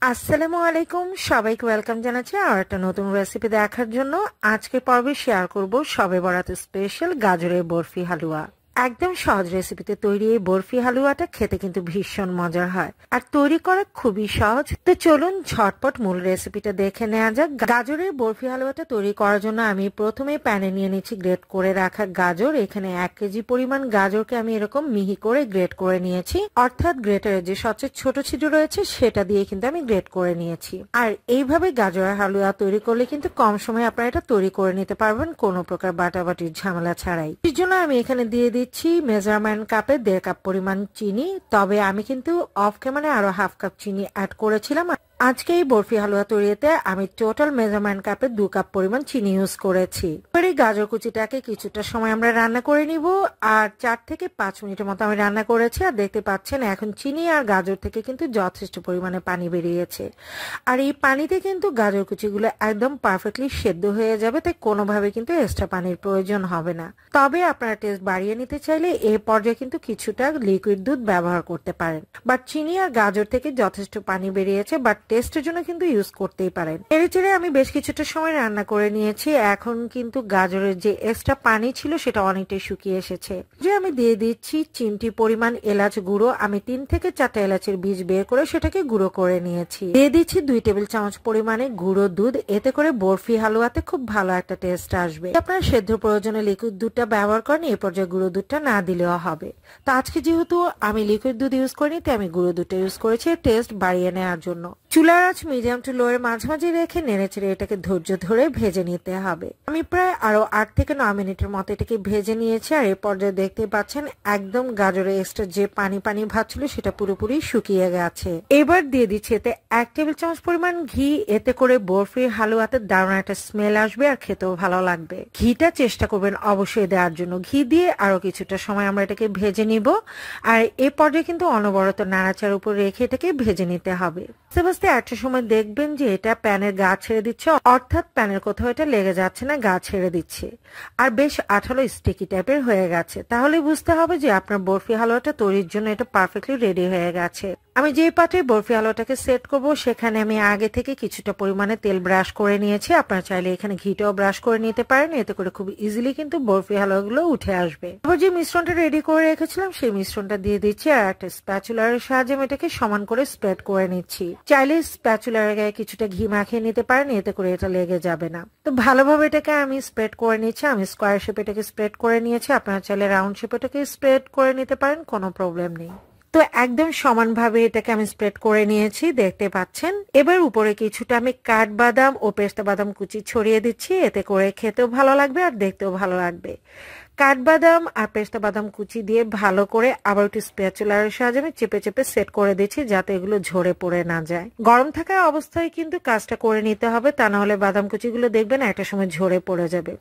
আসসালামু আলাইকুম, সবাইকে ওয়েলকাম জানাচ্ছি আর একটা নতুন রেসিপি দেখার জন্য। আজকে পর্বে শেয়ার করব শবে বরাত স্পেশাল গাজরের বরফি হালুয়া। একদম সহজ রেসিপিতে তৈরি এই বরফি হালুয়াটা খেতে কিন্তু ভীষণ মজার হয় আর তৈরি করা খুবই সহজ। তো চলুন ঝটপট মূল রেসিপিটা দেখে নেওয়া যাক। গাজরের বরফি হালুয়াটা তৈরি করার জন্য আমি প্রথমে প্যানে নিয়ে নিচ্ছি গ্রেট করে রাখা গাজর। এখানে 1 কেজি পরিমাণ গাজরকে আমি এরকম মিহি করে গ্রেট করে নিয়েছি, অর্থাৎ গ্রেটারের যে সবচেয়ে ছোট ছিদ্র রয়েছে সেটা দিয়ে কিন্তু আমি গ্রেট করে নিয়েছি। আর এইভাবে গাজরের হালুয়া তৈরি করলে কিন্তু কম সময়ে আপনারা এটা তৈরি করে নিতে পারবেন কোনো প্রকার বাটাবাটির ঝামেলা ছাড়াই। এর জন্য আমি এখানে দিয়ে দিচ্ছি মেজারমেন্ট কাপে 1.5 কাপ পরিমাণ চিনি। তবে আমি কিন্তু অফ ক্যামেরায় আরো হাফ কাপ চিনি অ্যাড করেছিলাম। আজকে এই বরফি হালুয়া তৈরিতে আমি টোটাল মেজারমেন্ট কাপে 2 কাপ পরিমাণ চিনি ইউজ করেছি। এবার এই গাজর কুচিটাকে কিছুটা সময় আমরা রান্না করে নিব, আর 4 থেকে 5 মিনিটের মতো আমি রান্না করেছি। আর দেখতে পাচ্ছেন এখন চিনি আর গাজর থেকে কিন্তু যথেষ্ট পরিমাণে পানি বেরিয়েছে, আর এই পানিতে কিন্তু গাজর কুচিগুলো একদম পারফেক্টলি সেদ্ধ হয়ে যাবে, তাই কোনোভাবে কিন্তু এক্সট্রা পানির প্রয়োজন হবে না। তবে আপনারা টেস্ট বাড়িয়ে নিতে চাইলে এই পর্যায়ে কিন্তু কিছুটা লিকুইড দুধ ব্যবহার করতে পারেন। বাট চিনি আর গাজর থেকে যথেষ্ট পানি বেরিয়েছে, বাট টেস্টের জন্য কিন্তু ইউজ করতেই পারেন। এড়ে আমি বেশ কিছুটা সময় রান্না করে নিয়েছি। এখন কিন্তু গাজরের যে এক্সট্রা পানি ছিল সেটা অনেকটাই শুকিয়ে এসেছে। যে আমি দিয়ে দিচ্ছি চিমটি পরিমাণ এলাচ গুঁড়ো। আমি 3 থেকে 4টা এলাচের বীজ বের করে সেটাকে গুঁড়ো করে নিয়েছি। দিয়ে দিচ্ছি 2 টেবিল চামচ পরিমাণে গুঁড়ো দুধ। এতে করে বরফি হালুয়াতে খুব ভালো একটা টেস্ট আসবে। আপনারা সেদ্ধ প্রয়োজনে লিকুইড দুধটা ব্যবহার করেন, এই পর্যায়ে গুঁড়ো দুধটা না দিলেও হবে। তো আজকে যেহেতু আমি লিকুইড দুধ ইউজ করিনি, তাই আমি গুঁড়ো দুধটা ইউজ করেছি টেস্ট বাড়িয়ে নেওয়ার জন্য। চুলার আঁচ মিডিয়াম টু লো এর মাঝামাঝি রেখে নেড়েচেড়ে এটাকে ধৈর্য ধরে ভেজে নিতে হবে। আমি প্রায় আরো 8 থেকে 9 মিনিটের মতো এটাকে ভেজে নিয়েছি। আর এই পর্যায়ে দেখতে পাচ্ছেন একদম গাজরের এক্সট্রা যে পানি পানি ভাব ছিল সেটা পুরোপুরি শুকিয়ে গেছে। এবার দিয়ে দিচ্ছি এতে 1 টেবিল চামচ পরিমাণ ঘি। এতে করে বরফির হালুয়াতে দারুণ একটা স্মেল আসবে আর খেতেও ভালো লাগবে। ঘিটা চেষ্টা করবেন অবশ্যই দেওয়ার জন্য। ঘি দিয়ে আরো কিছুটা সময় আমরা এটাকে ভেজে নিব। আর এই পর্যায়ে কিন্তু অনবরত নাড়াচাড়ার উপর রেখে এটাকে ভেজে নিতে হবে। একটা সময় দেখবেন যে এটা প্যানের গা ছেড়ে দিচ্ছে, অর্থাৎ প্যানের কোথাও এটা লেগে যাচ্ছে না, গা ছেড়ে দিচ্ছে আর বেশ আঠালো স্টিকি টাইপের হয়ে গেছে। তাহলে বুঝতে হবে যে আপনার বরফি হালুয়াটা তৈরির জন্য এটা পারফেক্টলি রেডি হয়ে গেছে। আমি যে পাত্রে বরফি হালুয়াটাকে সেট করব সেখানে আমি আগে থেকে কিছুটা পরিমাণে তেল ব্রাশ করে নিয়েছি। আপনারা চাইলে এখানে ঘিটাও ব্রাশ করে নিতে পারেন, এতে করে খুব ইজিলি কিন্তু বরফি হালুয়াগুলো উঠে আসবে। এবার যে মিশ্রণটা রেডি করে রেখেছিলাম সেই মিশ্রণটা দিয়ে দিচ্ছি, আর একটা স্প্যাচুলার সাহায্যে আমি এটাকে সমান করে স্প্রেড করে নিচ্ছি। চাইলে স্প্যাচুলার গায়ে কিছুটা ঘি মাখিয়ে নিতে পারেন, এতে করে এটা লেগে যাবে না। তো ভালোভাবে এটাকে আমি স্প্রেড করে নিচ্ছি। আমি স্কোয়ার শেপে এটাকে স্প্রেড করে নিয়েছি, আপনারা চাইলে রাউন্ড শেপে এটাকে স্প্রেড করে নিতে পারেন, কোনো প্রবলেম নেই। তো একদম সমানভাবে এটাকে আমি স্প্রেড করে নিয়েছি, দেখতে পাচ্ছেন। এবার উপরে কিছুটা আমি কাঠবাদাম ও পেস্তা বাদাম কুচি ছড়িয়ে দিচ্ছি, এতে করে খেতেও ভালো লাগবে আর দেখতেও ভালো লাগবে। কাঠবাদাম আর পেস্তা বাদাম কুচি দিয়ে ভালো করে আবার একটু স্প্যাচুলার সাহায্যে আমি চেপে চেপে সেট করে দিচ্ছি, যাতে এগুলো ঝরে পড়ে না যায়। গরম থাকা অবস্থায় কিন্তু কাজটা করে নিতে হবে, তা না হলে বাদাম কুচিগুলো দেখবেন একটা সময় ঝরে পড়ে যাবে।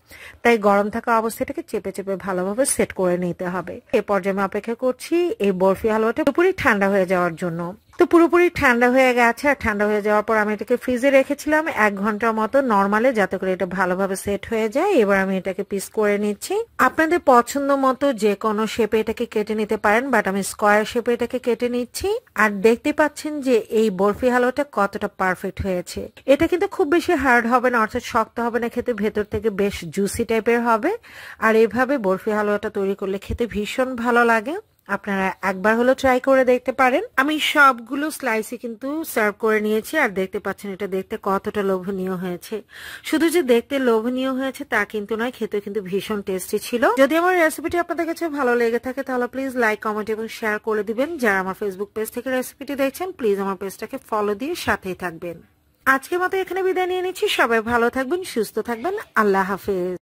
তাই গরম থাকা অবস্থাটাকে চেপে চেপে ভালোভাবে সেট করে নিতে হবে। এই পর্যায়ে আমি অপেক্ষা করছি এই বরফি হালুয়াটা পুরোপুরি ঠান্ডা হয়ে যাওয়ার জন্য। তো পুরোপুরি ঠান্ডা হয়ে গেছে, আর ঠান্ডা হয়ে যাওয়ার পর আমি এটাকে ফ্রিজে রেখেছিলাম 1 ঘন্টার মতো নরমালে, যাতে করে এটা ভালোভাবে সেট হয়ে যায়। এবার আমি এটাকে পিস করে নিচ্ছি। আপনাদের পছন্দ মতো যে কোনো শেপে এটাকে কেটে নিতে পারেন, বাট আমি স্কোয়ার শেপে এটাকে কেটে নিচ্ছি। আর দেখতে পাচ্ছেন যে এই বরফি হালুয়াটা কতটা পারফেক্ট হয়েছে। এটা কিন্তু খুব বেশি হার্ড হবে না, অর্থাৎ শক্ত হবে না, খেতে ভেতর থেকে বেশ জুসি টাইপের হবে। আর এইভাবে বরফি হালুয়াটা তৈরি করলে খেতে ভীষণ ভালো লাগে। আপনারা একবার হলো ট্রাই করে দেখতে পারেন। আমি সবগুলো স্লাইসে কিন্তু সার্ভ করে নিয়েছি, আর দেখতে পাচ্ছেন এটা দেখতে কতটা লোভনীয় হয়েছে। শুধু যে দেখতে লোভনীয় হয়েছে তা কিন্তু নয়, খেতে কিন্তু ভীষণ টেস্টি ছিল। যদি আমার রেসিপিটি আপনাদের কাছে ভালো লেগে থাকে তাহলে প্লিজ লাইক, কমেন্ট এবং শেয়ার করে দিবেন। যারা আমার ফেসবুক পেজ থেকে রেসিপিটি দেখছেন প্লিজ আমার পেজটাকে ফলো দিয়ে সাথেই থাকবেন। আজকের মতো এখানে বিদায় নিয়ে নিচ্ছি। সবাই ভালো থাকবেন, সুস্থ থাকবেন। আল্লাহ হাফেজ।